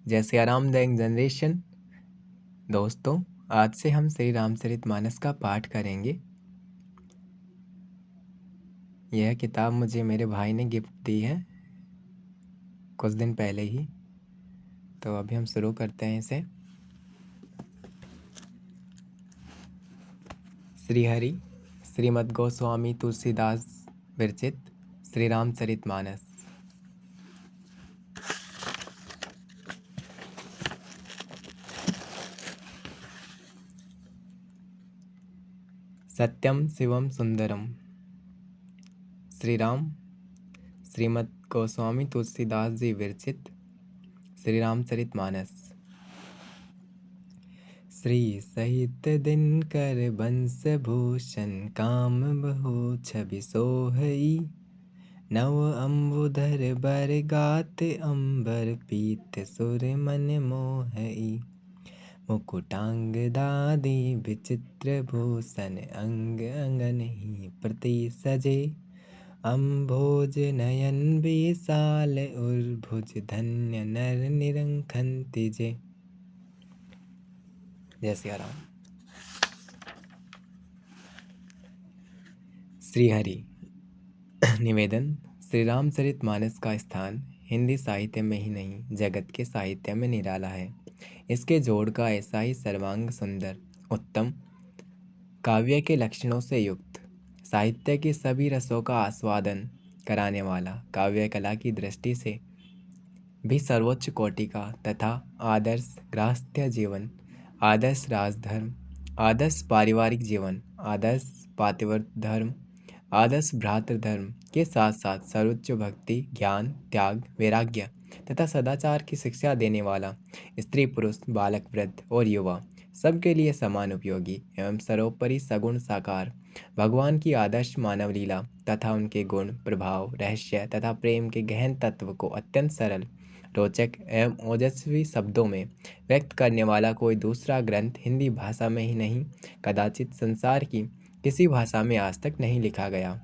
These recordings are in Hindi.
जय Siya Ram the young generation. दोस्तों, आज से हम श्री रामचरितमानस का पाठ करेंगे। यह किताब मुझे मेरे भाई ने गिफ्ट दी है कुछ दिन पहले ही। तो अभी हम शुरू करते हैं इसे। श्री हरि श्रीमद् गोस्वामी तुलसीदास विरचित श्री रामचरितमानस। सत्यम शिवम सुंदरम। श्री राम श्रीमद् गोस्वामी तुलसीदास जी विरचित श्री रामचरितमानस। श्री सहित दिनकर बंस भूषण काम बहु छवि सोहई। नव अम्बुधर बर गात अंबर पीत सुर मन मोहई। मुकुटांग दादी विचित्र भूषण अंग अंगन ही प्रति सजे। अम्भोज नयन विशाल उर्भुज धन्य नर निरंखन जे। जय सिया राम। श्री हरि। निवेदन। श्री रामचरितमानस का स्थान हिंदी साहित्य में ही नहीं, जगत के साहित्य में निराला है। इसके जोड़ का ऐसा ही सर्वांग सुंदर, उत्तम, काव्य के लक्षणों से युक्त, साहित्य के सभी रसों का आस्वादन कराने वाला, काव्य कला की दृष्टि से भी सर्वोच्च कोटि का तथा आदर्श गृहस्थ जीवन, आदर्श राजधर्म, आदर्श पारिवारिक जीवन, आदर्श पातिव्रत धर्म, आदर्श भ्रातृ धर्म के साथ साथ सर्वोच्च भक्ति, ज्ञान, त्याग, वैराग्य तथा सदाचार की शिक्षा देने वाला, स्त्री पुरुष, बालक वृद्ध और युवा सबके लिए समान उपयोगी एवं सर्वोपरि सगुण साकार भगवान की आदर्श मानव लीला तथा उनके गुण, प्रभाव, रहस्य तथा प्रेम के गहन तत्व को अत्यंत सरल, रोचक एवं ओजस्वी शब्दों में व्यक्त करने वाला कोई दूसरा ग्रंथ हिंदी भाषा में ही नहीं, कदाचित संसार की किसी भाषा में आज तक नहीं लिखा गया।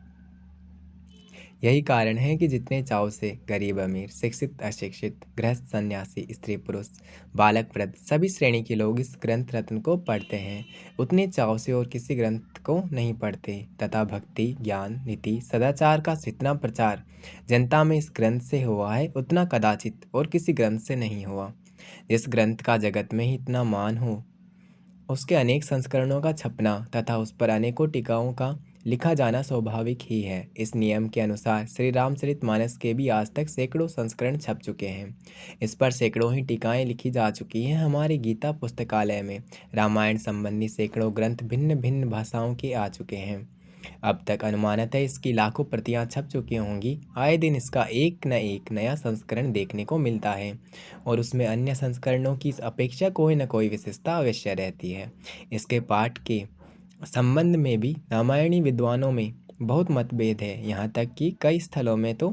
यही कारण है कि जितने चाव से गरीब अमीर, शिक्षित अशिक्षित, गृहस्थ सन्यासी, स्त्री पुरुष, बालक वृद्ध सभी श्रेणी के लोग इस ग्रंथ रत्न को पढ़ते हैं, उतने चाव से और किसी ग्रंथ को नहीं पढ़ते। तथा भक्ति, ज्ञान, नीति, सदाचार का जितना प्रचार जनता में इस ग्रंथ से हुआ है, उतना कदाचित और किसी ग्रंथ से नहीं हुआ। जिस ग्रंथ का जगत में ही इतना मान हो, उसके अनेक संस्करणों का छपना तथा उस पर अनेकों टीकाओं का लिखा जाना स्वाभाविक ही है। इस नियम के अनुसार श्री रामचरितमानस के भी आज तक सैकड़ों संस्करण छप चुके हैं। इस पर सैकड़ों ही टीकाएं लिखी जा चुकी हैं। हमारे गीता पुस्तकालय में रामायण संबंधी सैकड़ों ग्रंथ भिन्न भिन्न भाषाओं के आ चुके हैं। अब तक अनुमानतः इसकी लाखों प्रतियां छप चुकी होंगी। आए दिन इसका एक न एक नया संस्करण देखने को मिलता है और उसमें अन्य संस्करणों की अपेक्षा कोई न कोई विशेषता अवश्य रहती है। इसके पाठ के संबंध में भी रामायणी विद्वानों में बहुत मतभेद है। यहाँ तक कि कई स्थलों में तो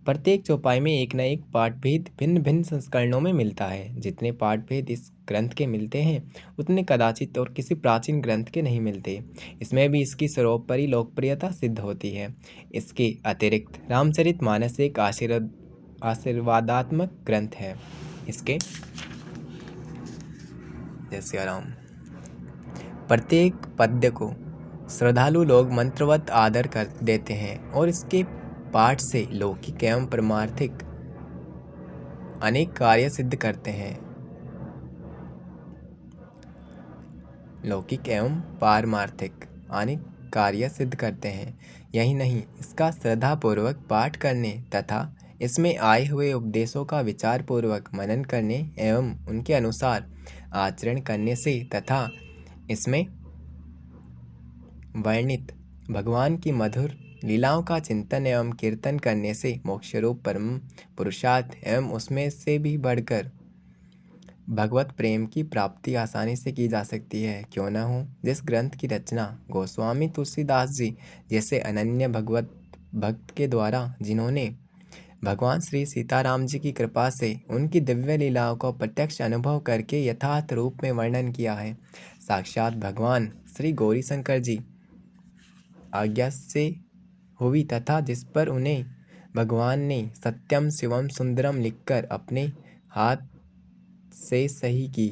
प्रत्येक चौपाई में एक न एक पाठभेद भिन्न भिन्न संस्करणों में मिलता है। जितने पाठभेद इस ग्रंथ के मिलते हैं, उतने कदाचित और किसी प्राचीन ग्रंथ के नहीं मिलते। इसमें भी इसकी सर्वोपरि लोकप्रियता सिद्ध होती है। इसके अतिरिक्त रामचरितमानस एक आशीर्वादात्मक ग्रंथ है। इसके जय सिया राम प्रत्येक पद्य को श्रद्धालु लोग मंत्रवत आदर कर देते हैं और इसके पाठ से लौकिक एवं परमार्थिक अनेक कार्य सिद्ध करते हैं। लौकिक एवं पारमार्थिक अनेक कार्य सिद्ध करते हैं। यही नहीं, इसका श्रद्धापूर्वक पाठ करने तथा इसमें आए हुए उपदेशों का विचार पूर्वक मनन करने एवं उनके अनुसार आचरण करने से तथा इसमें वर्णित भगवान की मधुर लीलाओं का चिंतन एवं कीर्तन करने से मोक्ष रूप परम पुरुषार्थ एवं उसमें से भी बढ़कर भगवत प्रेम की प्राप्ति आसानी से की जा सकती है। क्यों न हो, जिस ग्रंथ की रचना गोस्वामी तुलसीदास जी जैसे अनन्य भगवत भक्त के द्वारा, जिन्होंने भगवान श्री सीताराम जी की कृपा से उनकी दिव्य लीलाओं को प्रत्यक्ष अनुभव करके यथार्थ रूप में वर्णन किया है, साक्षात भगवान श्री गौरीशंकर जी आज्ञा से हुई तथा जिस पर उन्हें भगवान ने सत्यम शिवम सुंदरम लिखकर अपने हाथ से सही की।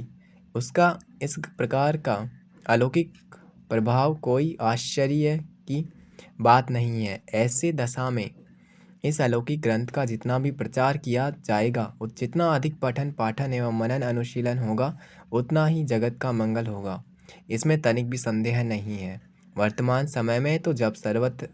उसका इस प्रकार का अलौकिक प्रभाव कोई आश्चर्य की बात नहीं है। ऐसे दशा में इस अलौकिक ग्रंथ का जितना भी प्रचार किया जाएगा, जितना अधिक पठन पाठन एवं मनन अनुशीलन होगा, उतना ही जगत का मंगल होगा। इसमें तनिक भी संदेह नहीं है। वर्तमान समय में तो जब सर्वत्र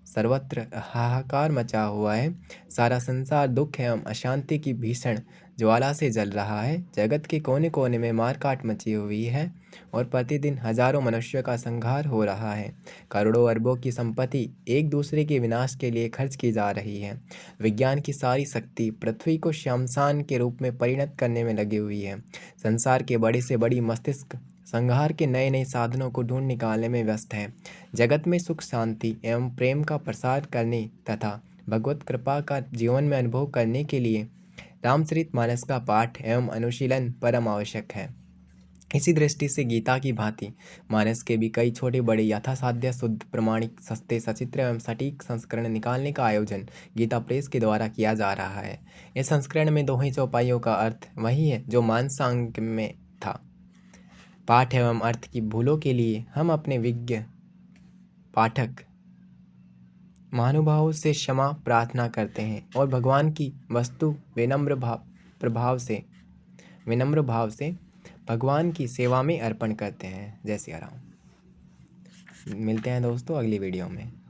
सर्वत्र हाहाकार मचा हुआ है, सारा संसार दुख एवं अशांति की भीषण ज्वाला से जल रहा है, जगत के कोने कोने में मारकाट मची हुई है और प्रतिदिन हजारों मनुष्यों का संहार हो रहा है। करोड़ों अरबों की संपत्ति एक दूसरे के विनाश के लिए खर्च की जा रही है। विज्ञान की सारी शक्ति पृथ्वी को श्मशान के रूप में परिणत करने में लगी हुई है। संसार के बड़े से बड़ी मस्तिष्क संहार के नए नए साधनों को ढूंढ निकालने में व्यस्त है। जगत में सुख शांति एवं प्रेम का प्रसार करने तथा भगवत कृपा का जीवन में अनुभव करने के लिए रामचरितमानस का पाठ एवं अनुशीलन परम आवश्यक है। इसी दृष्टि से गीता की भांति मानस के भी कई छोटे बड़े यथासाध्य शुद्ध प्रमाणिक सस्ते सचित्र एवं सटीक संस्करण निकालने का आयोजन गीता प्रेस के द्वारा किया जा रहा है। इस संस्करण में दोहें चौपाइयों का अर्थ वही है जो मानसांग में था। पाठ एवं अर्थ की भूलों के लिए हम अपने विज्ञ पाठक महानुभावों से क्षमा प्रार्थना करते हैं और भगवान की वस्तु विनम्र भाव से भगवान की सेवा में अर्पण करते हैं। जय सिया राम। मिलते हैं दोस्तों अगली वीडियो में।